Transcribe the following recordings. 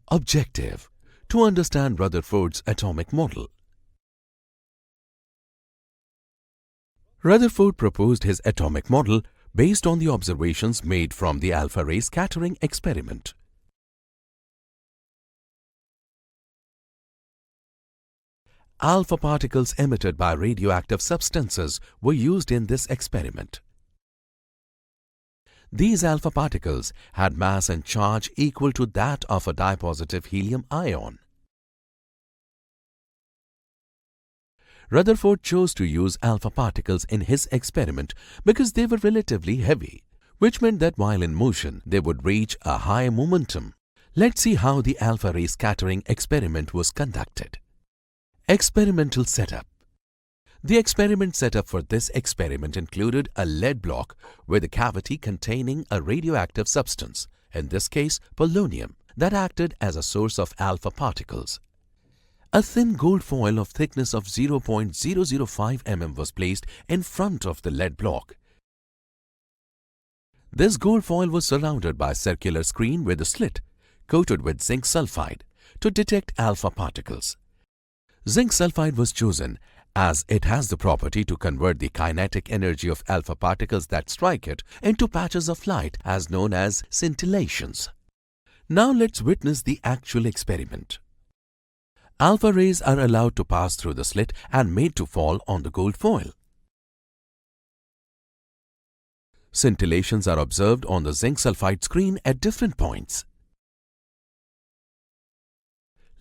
Objective: to understand Rutherford's atomic model. Rutherford proposed his atomic model based on the observations made from the alpha ray scattering experiment. Alpha particles emitted by radioactive substances were used in this experiment. These alpha particles had mass and charge equal to that of a dipositive helium ion. Rutherford chose to use alpha particles in his experiment because they were relatively heavy, which meant that while in motion they would reach a high momentum. Let's see how the alpha ray scattering experiment was conducted. Experimental setup. The experiment setup for this experiment included a lead block with a cavity containing a radioactive substance, in this case polonium, that acted as a source of alpha particles. A thin gold foil of thickness of 0.005 mm was placed in front of the lead block. This gold foil was surrounded by a circular screen with a slit coated with zinc sulfide to detect alpha particles. Zinc sulfide was chosen as it has the property to convert the kinetic energy of alpha particles that strike it into patches of light as known as scintillations. Now let's witness the actual experiment. Alpha rays are allowed to pass through the slit and made to fall on the gold foil. Scintillations are observed on the zinc sulfide screen at different points.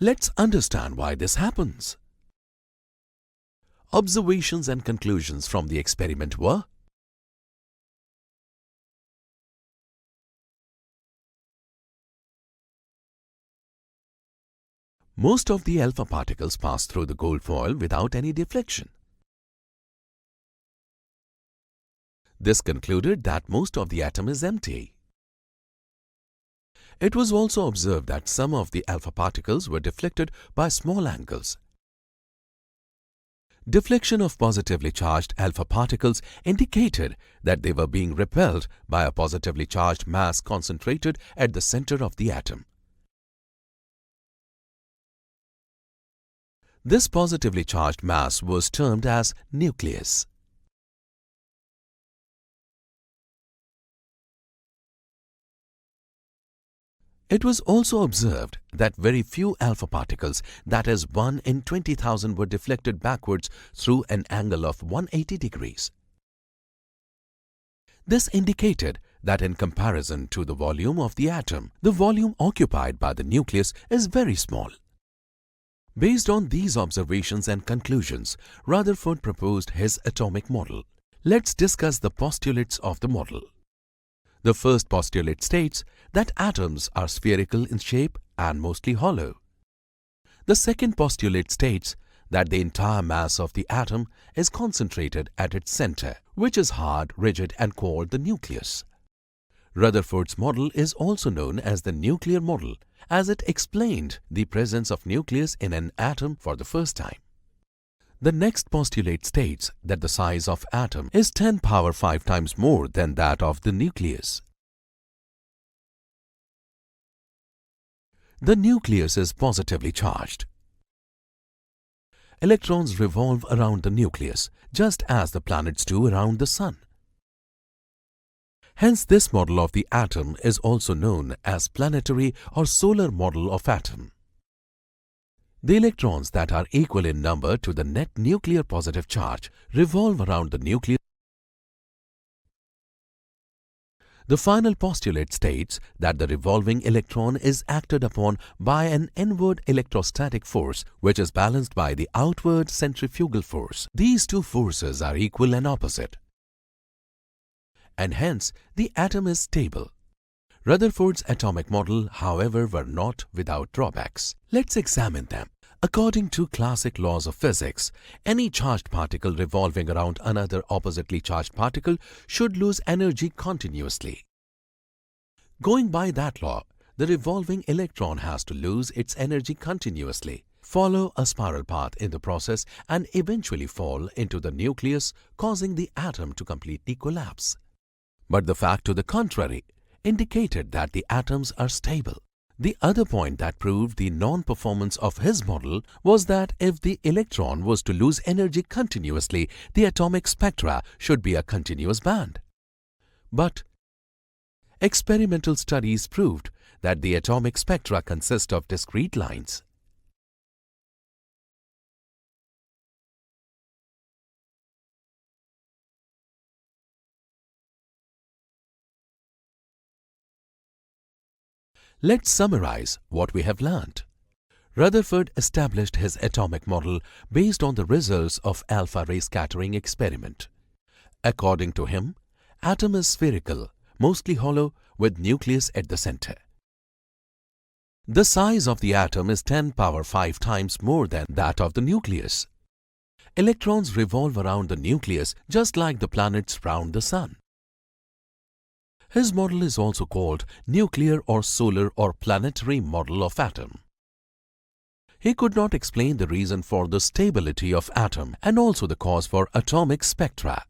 Let's understand why this happens. Observations and conclusions from the experiment were: most of the alpha particles pass through the gold foil without any deflection. This concluded that most of the atom is empty. It was also observed that some of the alpha particles were deflected by small angles. Deflection of positively charged alpha particles indicated that they were being repelled by a positively charged mass concentrated at the center of the atom. This positively charged mass was termed as nucleus. It was also observed that very few alpha particles, that is 1 in 20,000, were deflected backwards through an angle of 180 degrees. This indicated that in comparison to the volume of the atom, the volume occupied by the nucleus is very small. Based on these observations and conclusions, Rutherford proposed his atomic model. Let's discuss the postulates of the model. The first postulate states that atoms are spherical in shape and mostly hollow. The second postulate states that the entire mass of the atom is concentrated at its center, which is hard, rigid, and called the nucleus. Rutherford's model is also known as the nuclear model, as it explained the presence of nucleus in an atom for the first time. The next postulate states that the size of atom is 10 power 5 times more than that of the nucleus. The nucleus is positively charged. Electrons revolve around the nucleus, just as the planets do around the sun. Hence, this model of the atom is also known as planetary or solar model of atom. The electrons that are equal in number to the net nuclear positive charge revolve around the nucleus. The final postulate states that the revolving electron is acted upon by an inward electrostatic force which is balanced by the outward centrifugal force. These two forces are equal and opposite, and hence the atom is stable. Rutherford's atomic model, however, were not without drawbacks. Let's examine them. According to classic laws of physics, any charged particle revolving around another oppositely charged particle should lose energy continuously. Going by that law, the revolving electron has to lose its energy continuously, follow a spiral path in the process, and eventually fall into the nucleus, causing the atom to completely collapse. But the fact to the contrary indicated that the atoms are stable. The other point that proved the non-performance of his model was that if the electron was to lose energy continuously, the atomic spectra should be a continuous band. But experimental studies proved that the atomic spectra consist of discrete lines. Let's summarize what we have learnt. Rutherford established his atomic model based on the results of alpha-ray scattering experiment. According to him, atom is spherical, mostly hollow, with nucleus at the center. The size of the atom is 10⁵ times more than that of the nucleus. Electrons revolve around the nucleus just like the planets round the sun. His model is also called nuclear or solar or planetary model of atom. He could not explain the reason for the stability of atom and also the cause for atomic spectra.